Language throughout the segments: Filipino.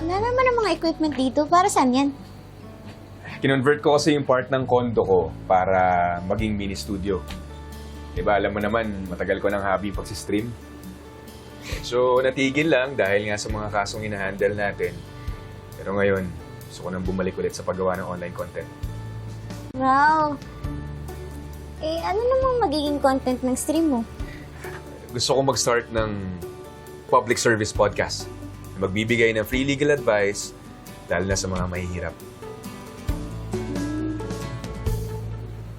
Wala naman ang mga equipment dito. Para saan yan? Kinonvert ko kasi yung part ng condo ko para maging mini studio. Diba, alam mo naman, matagal ko ng hobby pag-stream. So, natigil lang dahil nga sa mga kasong hinahandle natin. Pero ngayon, gusto ko nang bumalik ulit sa paggawa ng online content. Wow! Ano namang magiging content ng stream mo? Gusto ko mag-start ng public service podcast. Magbibigay ng free legal advice, lalo na sa mga mahihirap.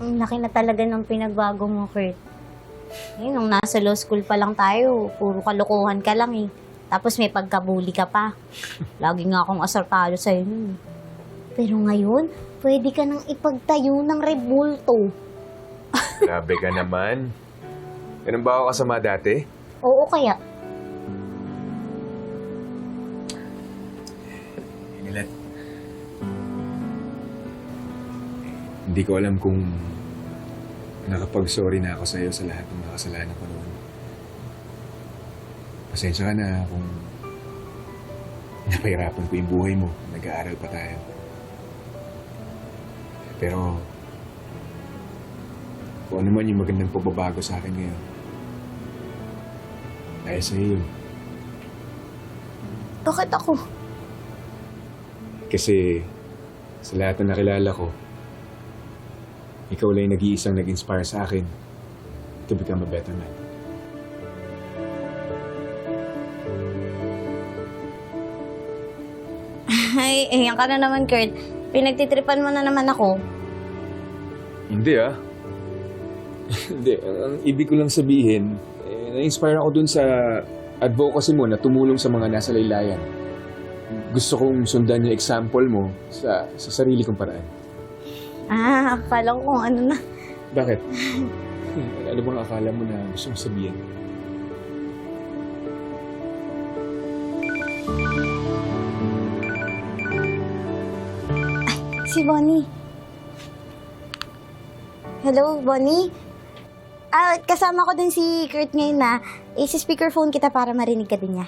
Ang laki na talaga ng pinagbago mo, Kurt. Nung nasa law school pa lang tayo, puro kalokohan ka lang eh. Tapos may pagkabuli ka pa. Lagi nga akong asartado sa'yo nun. Pero ngayon, pwede ka nang ipagtayo ng rebulto. Grabe ka naman. Ganun ba ako kasama dati? Oo kaya. Nilet. Hindi ko alam kung nakapag-sorry na ako sa'yo sa lahat ng mga kasalanan ko noon. Pasensya ka na kung napahirapan ko yung buhay mo. Nag-aaral pa tayo. Pero kung ano man yung magandang pagbabago sa akin ngayon, dahil sa'yo yun. Bakit ako? Kasi sa lahat na nakilala ko, ikaw lang yung nag-iisang nag-inspire sa akin to become a better man. Ay, yan ka na naman, Kurt. Pinagtitripan mo na naman ako. Hindi ah. Hindi. Ang ibig ko lang sabihin, na-inspire ako dun sa advocacy mo na tumulong sa mga nasa laylayan. Gusto kong sundan yung example mo sa sarili kong paraan. Akala ko kung ano na. Bakit? Ano bang akala mo na gusto mong sabihin? Si Bonnie. Hello, Bonnie? Kasama ko din si Kurt ngayon na. Si speakerphone kita para marinig ka din niya.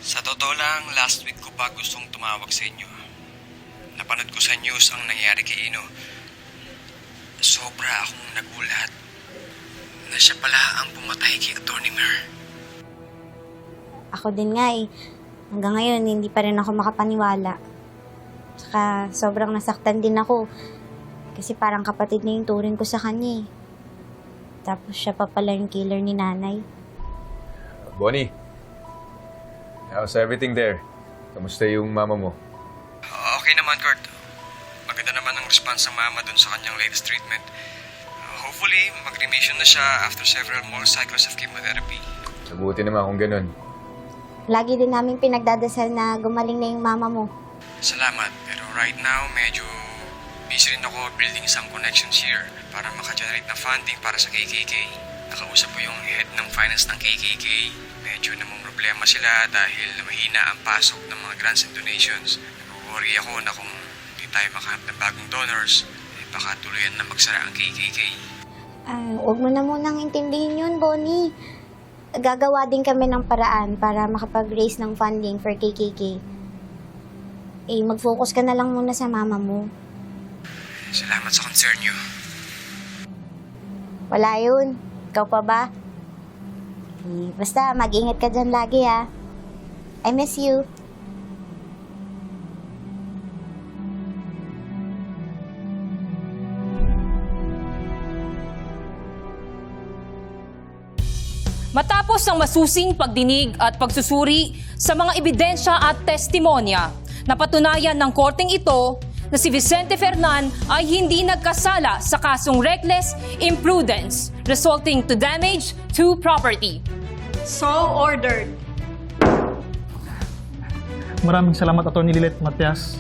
Sa totoo lang, last week ko pa gustong tumawag sa inyo. Napanood ko sa news ang nangyari kay Ino. Sobra akong nagulat na siya pala ang pumatay kay Atty. Mer. Ako din nga eh. Hanggang ngayon, hindi pa rin ako makapaniwala. Saka sobrang nasaktan din ako. Kasi parang kapatid na yung turing ko sa kanya eh. Tapos siya pa pala yung killer ni nanay. Bonnie, how's everything there? Kamusta yung mama mo? Okay naman, Kurt. Maganda naman ang response ng mama dun sa kanyang latest treatment. Hopefully, mag-remission na siya after several more cycles of chemotherapy. Mabuti naman kung ganun. Lagi din namin pinagdadasal na gumaling na yung mama mo. Salamat, pero right now, medyo busy rin ako building some connections here para maka-generate ng funding para sa KKK. Nakausap ko yung head ng finance ng KKK. Medyo namang problema sila dahil mahina ang pasok ng mga grants and donations. Nag-worry ako na kung hindi tayo makahanap ng bagong donors, baka tuluyan na magsara ang KKK. Huwag mo na munang intindihin yun, Bonnie. Gagawa din kami ng paraan para makapag-raise ng funding for KKK. Mag-focus ka na lang muna sa mama mo. Salamat sa concern niyo. Wala yun. Ikaw pa ba? Basta mag-ingat ka dyan lagi ha. I miss you. Matapos ang masusing pagdinig at pagsusuri sa mga ebidensya at testimonya, napatunayan ng korteng ito na si Vicente Fernan ay hindi nagkasala sa kasong reckless imprudence resulting to damage to property. So ordered. Maraming salamat, Atty. Lilet Matias.